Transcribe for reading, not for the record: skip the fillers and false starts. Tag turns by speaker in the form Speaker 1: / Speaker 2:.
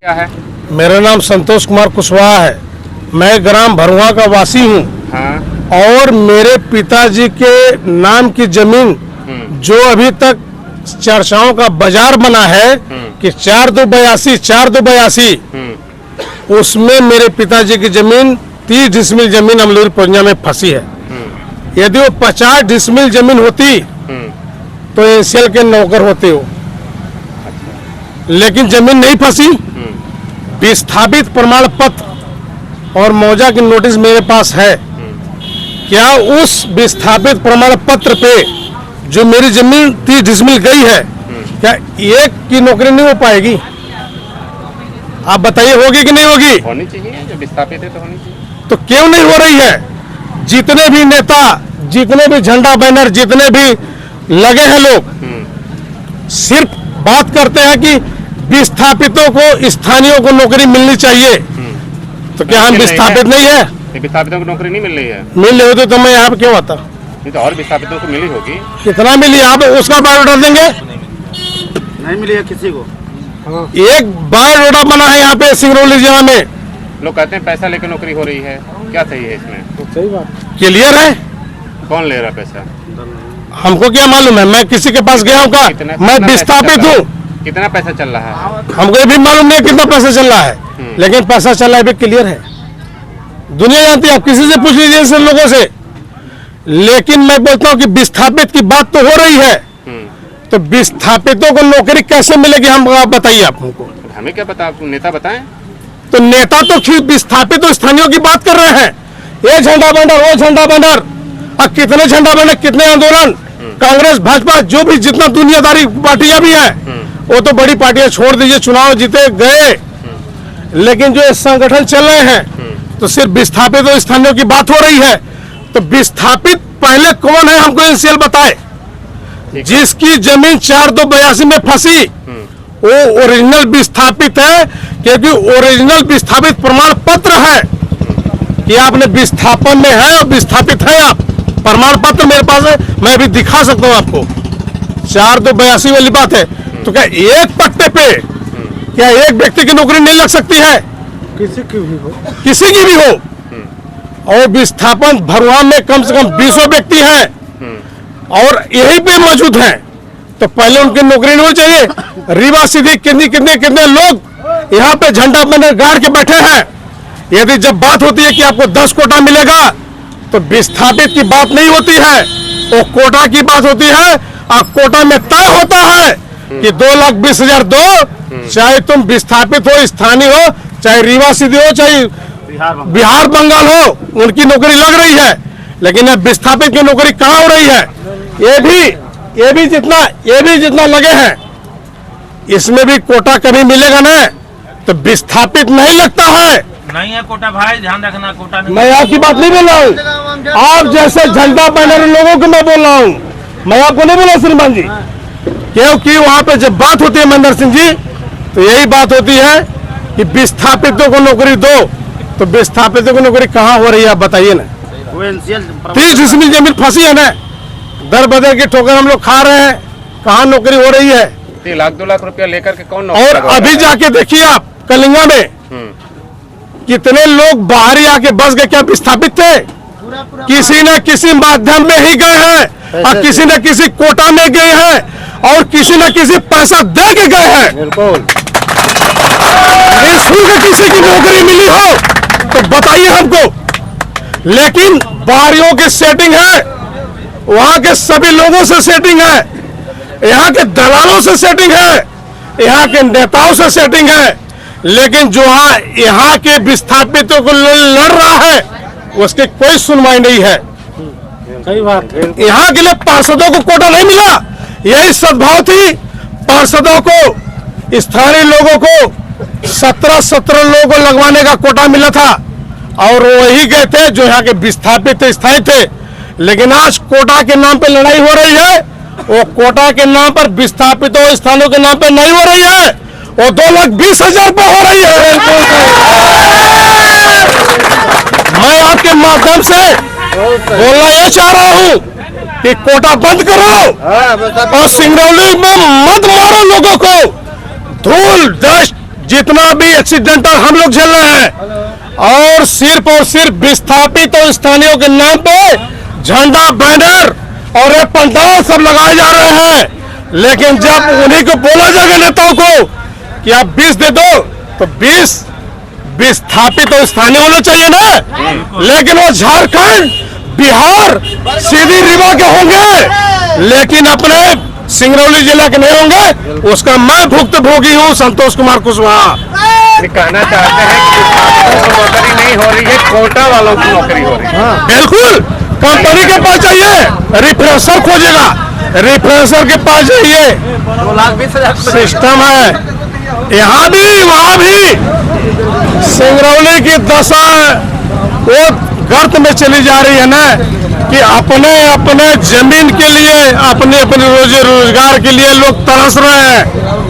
Speaker 1: क्या है?
Speaker 2: मेरा नाम संतोष कुमार कुशवाहा है। मैं ग्राम भरुआ का वासी हूँ।
Speaker 1: हाँ।
Speaker 2: और मेरे पिताजी के नाम की जमीन जो अभी तक चर्चाओं का बाजार बना है कि 4282 उसमें मेरे पिताजी की जमीन 30 डिसमिल जमीन अमलूरी परियोजना में फंसी है। यदि वो 50 डिसमिल जमीन होती तो एनसीएल के नौकर होते हो, लेकिन जमीन नहीं फंसी। विस्थापित प्रमाण पत्र और मौजा की नोटिस मेरे पास है। क्या उस विस्थापित प्रमाण पत्र पे जो मेरी जमीन 30 डिसमिल गई है, क्या एक की नौकरी नहीं हो पाएगी? आप बताइए, होगी कि नहीं होगी?
Speaker 1: होनी चाहिए, जो विस्थापित है तो होनी चाहिए।
Speaker 2: तो क्यों नहीं हो रही है? जितने भी नेता, जितने भी झंडा बैनर, जितने भी लगे हैं लोग, सिर्फ बात करते हैं कि विस्थापितों को, स्थानीयों को नौकरी मिलनी चाहिए। तो क्या हम विस्थापित नहीं है?
Speaker 1: विस्थापितों को नौकरी नहीं मिल रही है।
Speaker 2: मिल रही होती तो मैं यहाँ पे क्यों आता?
Speaker 1: नहीं तो और विस्थापितों को मिली होगी।
Speaker 2: कितना मिली? आप उसका बायोडाटा देंगे?
Speaker 3: नहीं मिली है किसी को।
Speaker 2: एक बायोडाटा बना है यहाँ पे सिंगरौली जिला में।
Speaker 1: लोग कहते हैं पैसा लेकर नौकरी हो रही है, क्या सही है इसमें?
Speaker 3: तो सही बात।
Speaker 2: क्लियर है?
Speaker 1: कौन ले रहा पैसा?
Speaker 2: हमको क्या मालूम है? मैं किसी के पास गया हूँ का? मैं विस्थापित हूँ।
Speaker 1: कितना पैसा चल रहा है?
Speaker 2: हमको ये भी मालूम नहीं कितना पैसा चल रहा है, लेकिन पैसा चल रहा है भी क्लियर है। दुनिया जानती है, आप किसी से पूछ लीजिए ऐसे लोगों से। लेकिन मैं बोलता हूँ कि विस्थापित की बात तो हो रही है, तो विस्थापितों को नौकरी कैसे मिलेगी? हम बताइए आप हमको।
Speaker 1: हमें क्या पता, आप नेता बताएं।
Speaker 2: तो नेता तो विस्थापित स्थानीयों की बात कर रहे हैं। ये झंडा बंडर, वो झंडा बंडर, और कितने झंडा बंडर, कितने आंदोलन, कांग्रेस भाजपा जो भी जितना दुनियादारी पार्टियां भी है, वो तो बड़ी पार्टियां छोड़ दीजिए, चुनाव जीते गए। लेकिन जो संगठन चल रहे हैं तो सिर्फ विस्थापित और स्थानीयों की बात हो रही है। तो विस्थापित पहले कौन है हमको एनसीएल बताए। जिसकी जमीन 4282 में फंसी वो ओरिजिनल विस्थापित है, क्योंकि ओरिजिनल विस्थापित प्रमाण पत्र है कि आपने विस्थापन में है और विस्थापित है। आप प्रमाण पत्र मेरे पास है, मैं भी दिखा सकता हूं आपको। 4282 वाली बात है। तो क्या एक पट्टे पे क्या एक व्यक्ति की नौकरी नहीं लग सकती है?
Speaker 3: किसी की भी हो,
Speaker 2: किसी की भी हो। और विस्थापन भरुआ में कम से कम 20 व्यक्ति हैं और यहीं पे मौजूद हैं, तो पहले उनकी नौकरी नहीं होनी चाहिए। रीवा सीधी कितने लोग यहाँ पे झंडा बैनर गाड़ के बैठे हैं। यदि जब बात होती है कि आपको 10 कोटा मिलेगा, तो विस्थापित की बात नहीं होती है, वो कोटा की बात होती है। और कोटा में तय होता है कि 2,20,000 दो, चाहे तुम विस्थापित हो, स्थानीय हो, चाहे रीवा सीधी हो, चाहे बिहार बंगाल हो, उनकी नौकरी लग रही है। लेकिन अब विस्थापित की नौकरी कहाँ हो रही है? ये भी जितना लगे हैं, इसमें भी कोटा कभी मिलेगा ना, तो विस्थापित नहीं लगता है।
Speaker 4: नहीं है कोटा भाई, ध्यान रखना कोटा नहीं।
Speaker 2: मैं आपकी बात नहीं बोल रहा हूँ, आप जैसे झंडा बैनर लोगों को मैं बोल रहा हूँ, मैं आपको नहीं बोला श्रीमान जी। क्योंकि वहां पे जब बात होती है महेंद्र सिंह जी, तो यही बात होती है कि विस्थापितों को नौकरी दो। तो विस्थापितों को नौकरी कहाँ हो रही है आप बताइए ना? 30 डिसमिल जमीन फंसी है ना, दर बदर की ठोकर हम लोग खा रहे हैं, कहाँ नौकरी हो रही है?
Speaker 1: 1 लाख 2 लाख रुपया लेकर के कौन नौकरी?
Speaker 2: और अभी जाके देखिए आप कलिंगा में कितने लोग बाहरी आके बस गए, क्या विस्थापित थे? किसी न किसी माध्यम में ही गए हैं, और किसी न किसी कोटा में गए हैं, और किसी न किसी पैसा दे के गए हैं।
Speaker 3: बिल्कुल।
Speaker 2: किसी की नौकरी मिली हो तो बताइए हमको। लेकिन बाहरियों की सेटिंग है, वहां के सभी लोगों से सेटिंग है, यहाँ के दलालों से सेटिंग है, यहाँ के नेताओं से सेटिंग है। लेकिन जो यहाँ के विस्थापितों को लड़ रहा है, उसकी कोई सुनवाई नहीं है।
Speaker 3: सही बात है।
Speaker 2: यहाँ के लिए पार्षदों को कोटा नहीं मिला, यही सद्भाव थी। पार्षदों को, स्थानीय लोगों को 17 लोगों को लगवाने का कोटा मिला था, और वही गए थे जो यहाँ के विस्थापित स्थायी थे। लेकिन आज कोटा के नाम पे लड़ाई हो रही है, वो कोटा के नाम पर विस्थापितों स्थानों के नाम पे नहीं हो रही है, वो 2,20,000 पे हो रही है। मैं आपके माध्यम से बोलना ये चाह रहा हूँ कि कोटा बंद करो और सिंगरौली में मत मारो लोगों को। धूल डस्ट जितना भी एक्सीडेंटल हम लोग झेल रहे हैं और सिर्फ विस्थापित और स्थानीयों के नाम पे झंडा बैनर और ये पंडाल सब लगाए जा रहे हैं। लेकिन जब उन्हीं को बोला जाएगा नेताओं को कि आप 20 दे दो तो 20 विस्थापित और स्थानीय होना चाहिए ना। लेकिन वो झारखंड बिहार सीधी रीवा के होंगे लेकिन अपने सिंगरौली जिला के नहीं होंगे। उसका मैं भुक्तभोगी हूँ संतोष कुमार कुशवाहा।
Speaker 1: ये कहना चाहते हैं कि विस्थापितों को नौकरी नहीं हो रही है, कोटा वालों की नौकरी हो रही है।
Speaker 2: बिल्कुल कंपनी के पास जाइए, रिफ्रेशर खोजेगा, रिफ्रेशर के पास जाइए,
Speaker 3: 2,20,000
Speaker 2: सिस्टम है। यहाँ भी वहाँ भी सिंगरौली की दशा वो गर्त में चली जा रही है ना कि अपने जमीन के लिए अपने रोजी रोजगार के लिए लोग तरस रहे हैं।